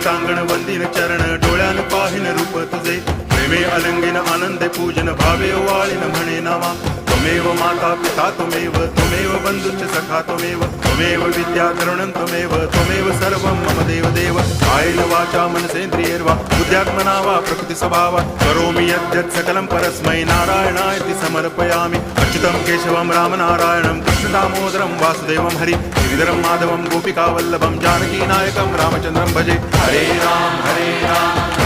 टांगण वंदिन चरण डोळ्यान पाहिन रूप तुझे प्रेमे अलंगिन आनंदे पूजन भावे वाळीन म्हणे नावा त्वमेव माता पिता त्वमेव बंधुश्च सखा त्वमेव विद्या तरुणं त्वमेव सर्वं मम देव कायेन वाचा मनसेन्द्रियैर्वा बुद्ध्यात्मना वा प्रकृति स्वभावा करोमि यद्यत् सकलं परस्मै नारायणायति समर्पयामि अच्युतं केशवं रामनारायणं कृष्णदामोदरं वासुदेवं हरि गिरिधरं माधवं गोपिकावल्लभं जानकीनायकं रामचन्द्रं भजे हरे राम